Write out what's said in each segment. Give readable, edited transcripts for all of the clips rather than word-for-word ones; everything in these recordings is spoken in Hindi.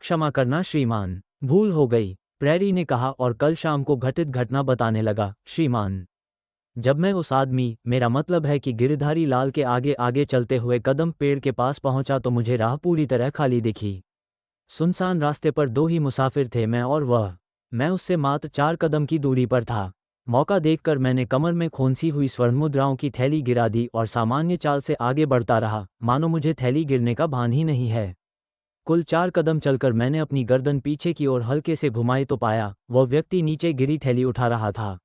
क्षमा करना श्रीमान, भूल हो गई, प्रैरी ने कहा और कल शाम को घटित घटना बताने लगा। श्रीमान, जब मैं उस आदमी, मेरा मतलब है कि गिरधारी लाल के आगे आगे चलते हुए कदम पेड़ के पास पहुंचा तो मुझे राह पूरी तरह खाली दिखी। सुनसान रास्ते पर दो ही मुसाफिर थे, मैं और वह। मैं उससे मात्र 4 कदम की दूरी पर था। मौका देखकर मैंने कमर में खोंसी हुई स्वर्ण मुद्राओं की थैली गिरा दी और सामान्य चाल से आगे बढ़ता रहा, मानो मुझे थैली गिरने का भान ही नहीं है। कुल 4 कदम चलकर मैंने अपनी गर्दन पीछे की ओर हल्के से घुमाई तो पाया वह व्यक्ति नीचे गिरी थैली उठा रहा था।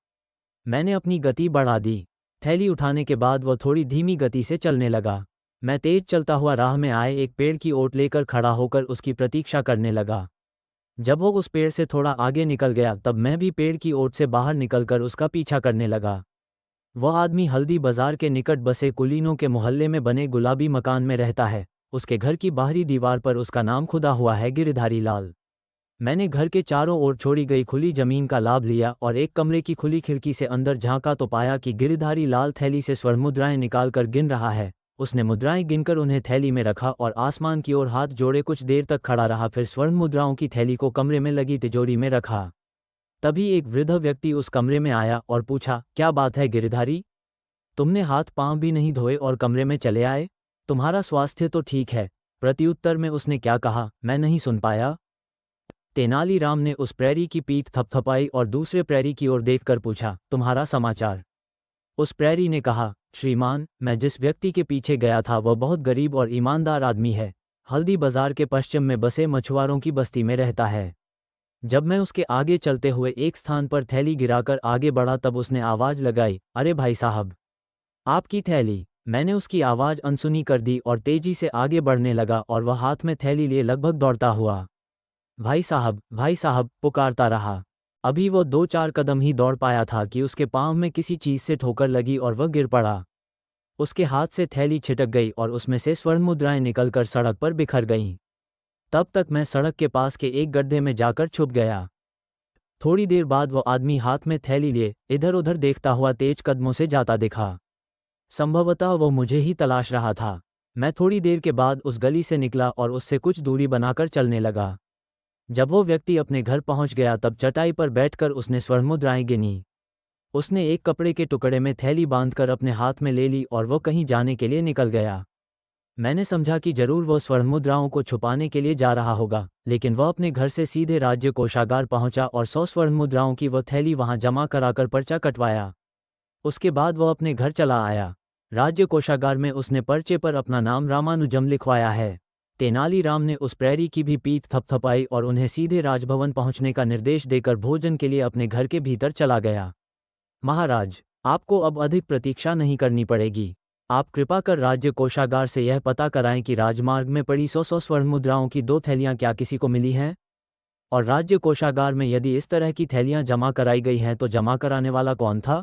मैंने अपनी गति बढ़ा दी। थैली उठाने के बाद वह थोड़ी धीमी गति से चलने लगा। मैं तेज चलता हुआ राह में आए एक पेड़ की ओट लेकर खड़ा होकर उसकी प्रतीक्षा करने लगा। जब वो उस पेड़ से थोड़ा आगे निकल गया तब मैं भी पेड़ की ओट से बाहर निकलकर उसका पीछा करने लगा। वह आदमी हल्दी बाजार के निकट बसे कुलीनों के मोहल्ले में बने गुलाबी मकान में रहता है। उसके घर की बाहरी दीवार पर उसका नाम खुदा हुआ है, गिरधारी लाल। मैंने घर के चारों ओर छोड़ी गई खुली जमीन का लाभ लिया और एक कमरे की खुली खिड़की से अंदर झांका तो पाया कि गिरधारी लाल थैली से स्वर्ण मुद्राएं निकालकर गिन रहा है। उसने मुद्राएं गिनकर उन्हें थैली में रखा और आसमान की ओर हाथ जोड़े कुछ देर तक खड़ा रहा, फिर स्वर्ण मुद्राओं की थैली को कमरे में लगी तिजोरी में रखा। तभी एक वृद्ध व्यक्ति उस कमरे में आया और पूछा, क्या बात है गिरधारी, तुमने हाथ पांव भी नहीं धोए और कमरे में चले आए? तुम्हारा स्वास्थ्य तो ठीक है? प्रत्युत्तर में उसने क्या कहा मैं नहीं सुन पाया। तेनालीराम ने उस प्रैरी की पीठ थपथपाई और दूसरे प्रैरी की ओर देखकर पूछा, तुम्हारा समाचार? उस प्रैरी ने कहा, श्रीमान, मैं जिस व्यक्ति के पीछे गया था वह बहुत गरीब और ईमानदार आदमी है। हल्दी बाजार के पश्चिम में बसे मछुआरों की बस्ती में रहता है। जब मैं उसके आगे चलते हुए एक स्थान पर थैली गिराकर आगे बढ़ा तब उसने आवाज लगाई, अरे भाई साहब, आपकी थैली। मैंने उसकी आवाज अनसुनी कर दी और तेजी से आगे बढ़ने लगा और वह हाथ में थैली लिए लगभग दौड़ता हुआ भाई साहब पुकारता रहा। अभी वो 2-4 कदम ही दौड़ पाया था कि उसके पांव में किसी चीज से ठोकर लगी और वह गिर पड़ा। उसके हाथ से थैली छिटक गई और उसमें से स्वर्ण मुद्राएं निकलकर सड़क पर बिखर गईं। तब तक मैं सड़क के पास के एक गड्ढे में जाकर छुप गया। थोड़ी देर बाद वो आदमी हाथ में थैली लिए इधर उधर देखता हुआ तेज कदमों से जाता दिखा। संभवतः वो मुझे ही तलाश रहा था। मैं थोड़ी देर के बाद उस गली से निकला और उससे कुछ दूरी बनाकर चलने लगा। जब वो व्यक्ति अपने घर पहुंच गया तब चटाई पर बैठकर उसने स्वर्ण मुद्राएं गिनी। उसने एक कपड़े के टुकड़े में थैली बांधकर अपने हाथ में ले ली और वो कहीं जाने के लिए निकल गया। मैंने समझा कि जरूर वो स्वर्ण मुद्राओं को छुपाने के लिए जा रहा होगा, लेकिन वह अपने घर से सीधे राज्य कोषागार पहुंचा और 100 स्वर्ण मुद्राओं की वह थैली वहां जमा कराकर पर्चा कटवाया। उसके बाद वह अपने घर चला आया। राज्य कोषागार में उसने पर्चे पर अपना नाम रामानुजम लिखवाया है। तेनालीराम ने उस प्रैरी की भी पीठ थपथपाई और उन्हें सीधे राजभवन पहुंचने का निर्देश देकर भोजन के लिए अपने घर के भीतर चला गया। महाराज, आपको अब अधिक प्रतीक्षा नहीं करनी पड़ेगी। आप कृपा कर राज्य कोषागार से यह पता कराएं कि राजमार्ग में पड़ी 100 स्वर्ण मुद्राओं की 2 थैलियां क्या किसी को मिली हैं? और राज्य कोषागार में यदि इस तरह की थैलियां जमा कराई गई हैं तो जमा कराने वाला कौन था?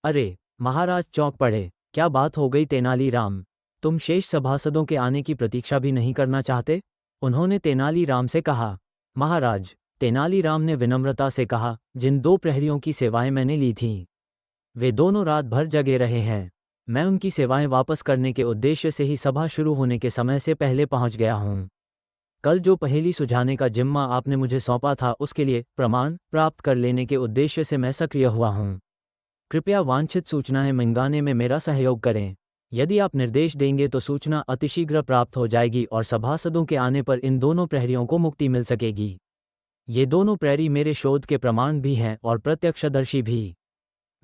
अरे, महाराज चौंक पड़े। क्या बात हो गई तेनालीराम? तुम शेष सभासदों के आने की प्रतीक्षा भी नहीं करना चाहते? उन्होंने तेनालीराम से कहा। महाराज, तेनालीराम ने विनम्रता से कहा, जिन 2 प्रहरियों की सेवाएं मैंने ली थीं, वे दोनों रात भर जगे रहे हैं। मैं उनकी सेवाएं वापस करने के उद्देश्य से ही सभा शुरू होने के समय से पहले पहुंच गया हूं। कल जो पहेली सुझाने का जिम्मा आपने मुझे सौंपा था उसके लिए प्रमाण प्राप्त कर लेने के उद्देश्य से मैं सक्रिय हुआ हूं। कृपया वांछित सूचनाएं मंगाने में मेरा सहयोग करें। यदि आप निर्देश देंगे तो सूचना अतिशीघ्र प्राप्त हो जाएगी और सभासदों के आने पर इन दोनों प्रहरियों को मुक्ति मिल सकेगी। ये दोनों प्रहरी मेरे शोध के प्रमाण भी हैं और प्रत्यक्षदर्शी भी।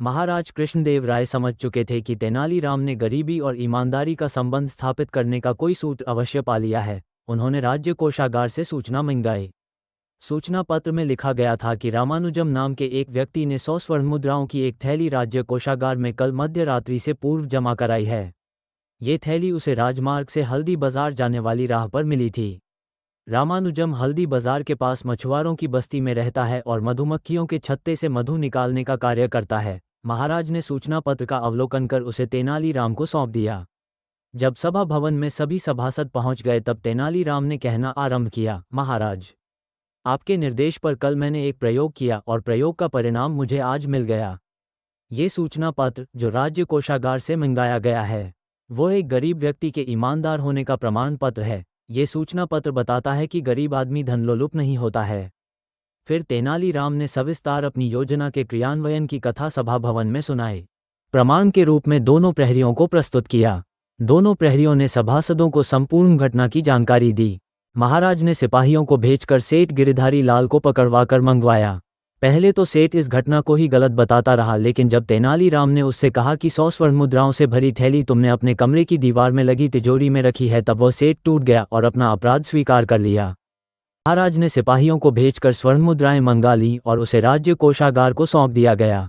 महाराज कृष्णदेव राय समझ चुके थे कि तेनालीराम ने गरीबी और ईमानदारी का संबंध स्थापित करने का कोई सूत्र अवश्य पा लिया है। उन्होंने राज्य कोषागार से सूचना मंगाई। सूचना पत्र में लिखा गया था कि रामानुजम नाम के एक व्यक्ति ने 100 स्वर्ण मुद्राओं की एक थैली राज्य कोषागार में कल मध्य रात्रि से पूर्व जमा कराई है। ये थैली उसे राजमार्ग से हल्दी बाजार जाने वाली राह पर मिली थी। रामानुजम हल्दी बाजार के पास मछुआरों की बस्ती में रहता है और मधुमक्खियों के छत्ते से मधु निकालने का कार्य करता है। महाराज ने सूचना पत्र का अवलोकन कर उसे तेनालीराम को सौंप दिया। जब सभा भवन में सभी सभासद पहुंच गए तब तेनालीराम ने कहना आरंभ किया, महाराज, आपके निर्देश पर कल मैंने एक प्रयोग किया और प्रयोग का परिणाम मुझे आज मिल गया। ये सूचना पत्र जो राज्य कोषागार से मंगाया गया है वो एक गरीब व्यक्ति के ईमानदार होने का प्रमाण पत्र है। ये सूचना पत्र बताता है कि गरीब आदमी धनलोलुप नहीं होता है। फिर तेनालीराम ने सविस्तार अपनी योजना के क्रियान्वयन की कथा सभा भवन में सुनाई। प्रमाण के रूप में दोनों प्रहरियों को प्रस्तुत किया। दोनों प्रहरियों ने सभासदों को संपूर्ण घटना की जानकारी दी। महाराज ने सिपाहियों को भेजकर सेठ गिरधारी लाल को पकड़वाकर मंगवाया। पहले तो सेठ इस घटना को ही गलत बताता रहा, लेकिन जब तेनालीराम ने उससे कहा कि 100 स्वर्ण मुद्राओं से भरी थैली तुमने अपने कमरे की दीवार में लगी तिजोरी में रखी है, तब वह सेठ टूट गया और अपना अपराध स्वीकार कर लिया। महाराज ने सिपाहियों को भेजकर स्वर्ण मुद्राएं मंगा ली और उसे राज्य कोषागार को सौंप दिया गया।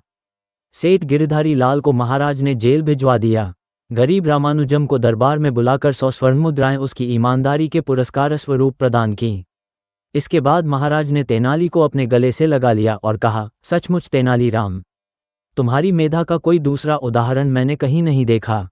सेठ गिरधारी लाल को महाराज ने जेल भिजवा दिया। गरीब रामानुजम को दरबार में बुलाकर 100 स्वर्ण मुद्राएं उसकी ईमानदारी के पुरस्कार स्वरूप प्रदान की। इसके बाद महाराज ने तेनाली को अपने गले से लगा लिया और कहा, सचमुच तेनालीराम, तुम्हारी मेधा का कोई दूसरा उदाहरण मैंने कहीं नहीं देखा।